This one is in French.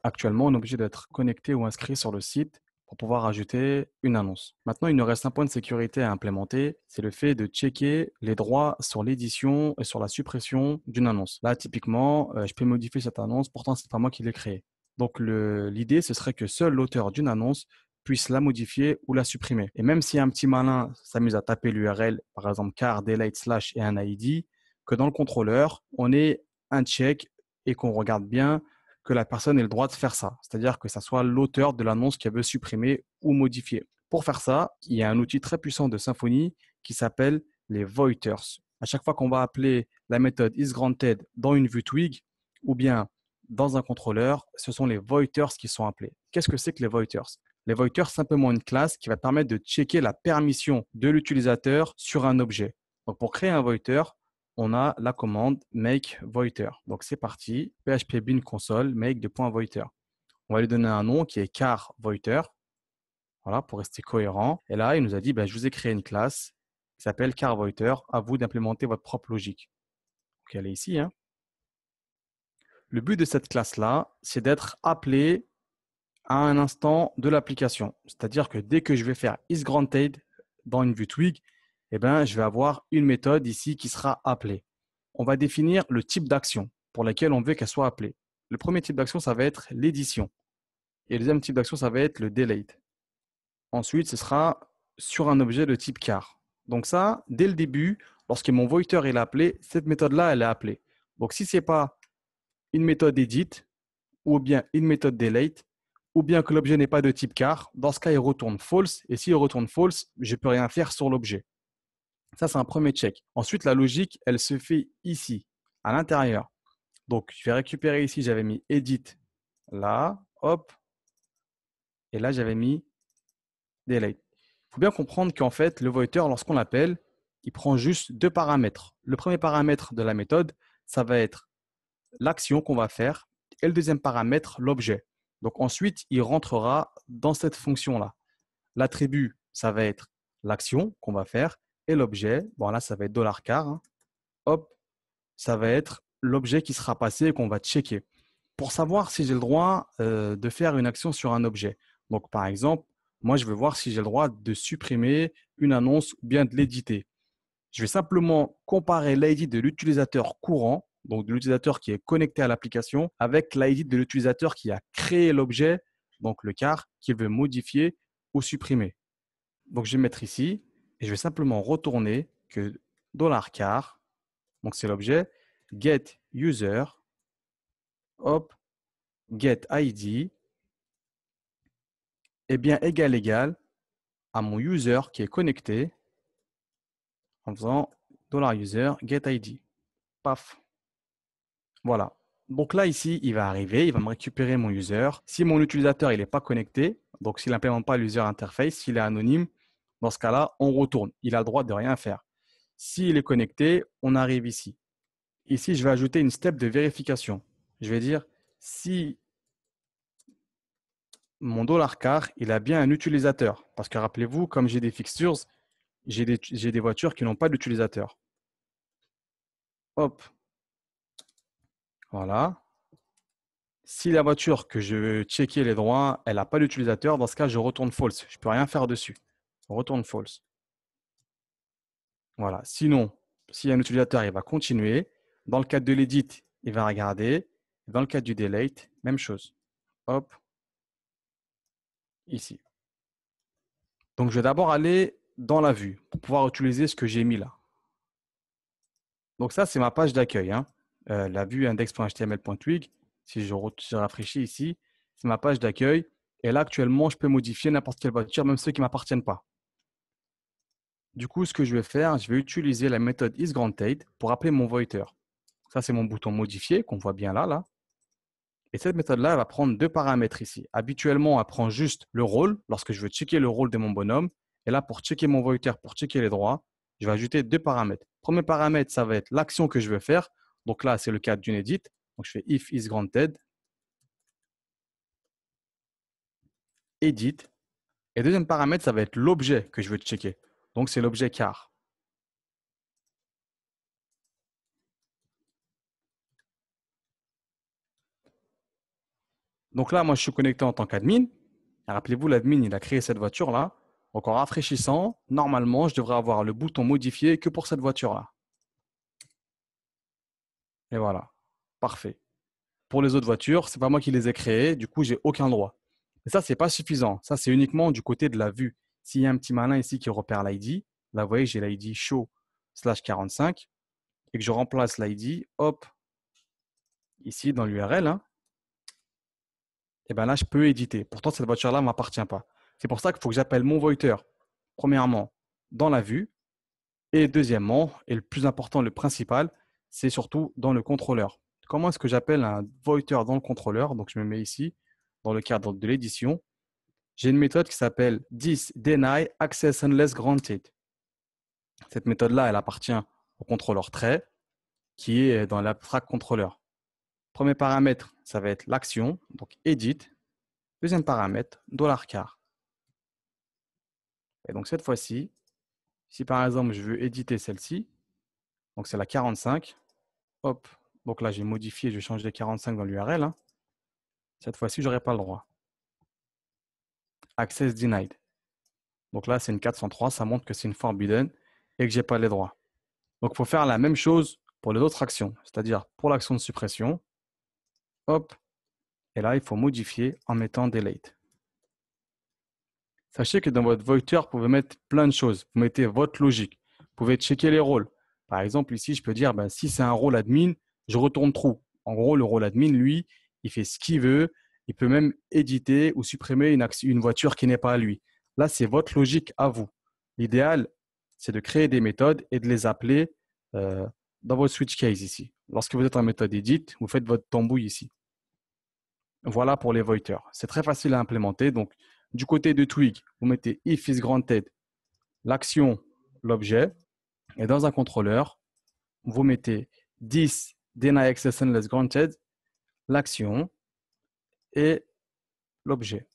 Actuellement, on est obligé d'être connecté ou inscrit sur le site pour pouvoir ajouter une annonce. Maintenant, il nous reste un point de sécurité à implémenter, c'est le fait de checker les droits sur l'édition et sur la suppression d'une annonce. Là, typiquement, je peux modifier cette annonce, pourtant, c'est pas moi qui l'ai créée. Donc, l'idée, ce serait que seul l'auteur d'une annonce puisse la modifier ou la supprimer. Et même si un petit malin s'amuse à taper l'URL, par exemple car, delete, slash et un ID, que dans le contrôleur, on ait un check et qu'on regarde bien que la personne ait le droit de faire ça. C'est-à-dire que ça soit l'auteur de l'annonce qui veut supprimer ou modifier. Pour faire ça, il y a un outil très puissant de Symfony qui s'appelle les voiters. À chaque fois qu'on va appeler la méthode isGranted dans une vue Twig ou bien dans un contrôleur, ce sont les voiters qui sont appelés. Qu'est-ce que c'est que les voiters? Les voiters, c'est simplement une classe qui va permettre de checker la permission de l'utilisateur sur un objet. Donc, pour créer un voiter, on a la commande make voiter. Donc, c'est parti. PHP bin console make de point voiter. On va lui donner un nom qui est car voiter. Voilà, pour rester cohérent. Et là, il nous a dit, je vous ai créé une classe qui s'appelle car voiter. À vous d'implémenter votre propre logique. Donc, elle est ici, hein. Le but de cette classe-là, c'est d'être appelé à un instant de l'application. C'est-à-dire que dès que je vais faire isGranted dans une vue Twig, je vais avoir une méthode ici qui sera appelée. On va définir le type d'action pour laquelle on veut qu'elle soit appelée. Le premier type d'action, ça va être l'édition. Et le deuxième type d'action, ça va être le delete. Ensuite, ce sera sur un objet de type car. Donc ça, dès le début, lorsque mon voiter est appelé, cette méthode-là, elle est appelée. Donc si ce n'est pas une méthode edit, ou bien une méthode delete, ou bien que l'objet n'est pas de type car, dans ce cas, il retourne false. Et s'il retourne false, je ne peux rien faire sur l'objet. Ça, c'est un premier check. Ensuite, la logique, elle se fait ici, à l'intérieur. Donc, je vais récupérer ici, j'avais mis edit là, hop, et là, j'avais mis delete. Il faut bien comprendre qu'en fait, le voiter, lorsqu'on l'appelle, il prend juste deux paramètres. Le premier paramètre de la méthode, ça va être l'action qu'on va faire, et le deuxième paramètre, l'objet. Donc ensuite, il rentrera dans cette fonction-là. L'attribut, ça va être l'action qu'on va faire, et l'objet, bon là, ça va être $car, hein. Hop, ça va être l'objet qui sera passé et qu'on va checker pour savoir si j'ai le droit de faire une action sur un objet. Donc, par exemple, moi, je veux voir si j'ai le droit de supprimer une annonce ou bien de l'éditer. Je vais simplement comparer l'ID de l'utilisateur courant, donc de l'utilisateur qui est connecté à l'application, avec l'ID de l'utilisateur qui a créé l'objet, donc le car, qu'il veut modifier ou supprimer. Donc, je vais mettre ici et je vais simplement retourner que $car, donc c'est l'objet, get user, hop, get ID, est bien égal à mon user qui est connecté en faisant $user get ID. Paf. Voilà. Donc là, ici, il va arriver, il va me récupérer mon user. Si mon utilisateur il n'est pas connecté, donc s'il n'implémente pas l'user interface, s'il est anonyme, dans ce cas-là, on retourne. Il a le droit de rien faire. S'il est connecté, on arrive ici. Ici, je vais ajouter une step de vérification. Je vais dire si mon $car, il a bien un utilisateur. Parce que rappelez-vous, comme j'ai des fixtures, j'ai des voitures qui n'ont pas d'utilisateur. Hop, voilà. Si la voiture que je veux checker les droits, elle n'a pas d'utilisateur, dans ce cas, je retourne false. Je ne peux rien faire dessus. Je retourne false. Voilà. Sinon, s'il y a un utilisateur, il va continuer. Dans le cadre de l'edit, il va regarder. Dans le cadre du delete, même chose. Hop, ici. Donc, je vais d'abord aller dans la vue pour pouvoir utiliser ce que j'ai mis là. Donc, ça, c'est ma page d'accueil, hein. La vue index.html.twig. Si je rafraîchis ici, c'est ma page d'accueil. Et là, actuellement, je peux modifier n'importe quelle voiture, même ceux qui ne m'appartiennent pas. Du coup, ce que je vais faire, je vais utiliser la méthode isGranted pour appeler mon voiter. Ça, c'est mon bouton modifier qu'on voit bien là. Et cette méthode-là, elle va prendre deux paramètres ici. Habituellement, elle prend juste le rôle lorsque je veux checker le rôle de mon bonhomme. Et là, pour checker mon voiter, pour checker les droits, je vais ajouter deux paramètres. Premier paramètre, ça va être l'action que je veux faire. Donc là, c'est le cas d'une edit. Donc, je fais if isGranted, edit. Et deuxième paramètre, ça va être l'objet que je veux checker. Donc, c'est l'objet car. Donc là, moi, je suis connecté en tant qu'admin. Rappelez-vous, l'admin, il a créé cette voiture-là. Donc en rafraîchissant, normalement, je devrais avoir le bouton modifié que pour cette voiture-là. Et voilà. Parfait. Pour les autres voitures, c'est pas moi qui les ai créées, du coup, j'ai aucun droit. Mais ça, c'est pas suffisant. Ça, c'est uniquement du côté de la vue. S'il y a un petit malin ici qui repère l'ID, là, vous voyez, j'ai l'ID show/45 et que je remplace l'ID, hop, ici dans l'URL, hein, et bien là, je peux éditer. Pourtant, cette voiture-là ne m'appartient pas. C'est pour ça qu'il faut que j'appelle mon voiter, premièrement, dans la vue, et deuxièmement, et le plus important, le principal, c'est surtout dans le contrôleur. Comment est-ce que j'appelle un voiter dans le contrôleur? Donc, je me mets ici, dans le cadre de l'édition. J'ai une méthode qui s'appelle this deny access unless granted. Cette méthode-là, elle appartient au contrôleur trait, qui est dans l'abstract contrôleur. Premier paramètre, ça va être l'action, donc edit. Deuxième paramètre, $car. Et donc cette fois-ci, si par exemple je veux éditer celle-ci, donc c'est la 45, hop, donc là j'ai modifié, je vais changer les 45 dans l'URL. Hein. Cette fois-ci, je n'aurai pas le droit. Access denied. Donc là, c'est une 403, ça montre que c'est une forbidden et que je n'ai pas les droits. Donc il faut faire la même chose pour les autres actions, c'est-à-dire pour l'action de suppression, hop, et là il faut modifier en mettant delete. Sachez que dans votre voiter, vous pouvez mettre plein de choses. Vous mettez votre logique. Vous pouvez checker les rôles. Par exemple, ici, je peux dire, ben, si c'est un rôle admin, je retourne true. En gros, le rôle admin, lui, il fait ce qu'il veut. Il peut même éditer ou supprimer une voiture qui n'est pas à lui. Là, c'est votre logique à vous. L'idéal, c'est de créer des méthodes et de les appeler dans votre switch case ici. Lorsque vous êtes en méthode edit, vous faites votre tambouille ici. Voilà pour les voiteurs. C'est très facile à implémenter. Donc, du côté de Twig, vous mettez if is granted, l'action, l'objet. Et dans un contrôleur, vous mettez this deny access unless granted, l'action et l'objet.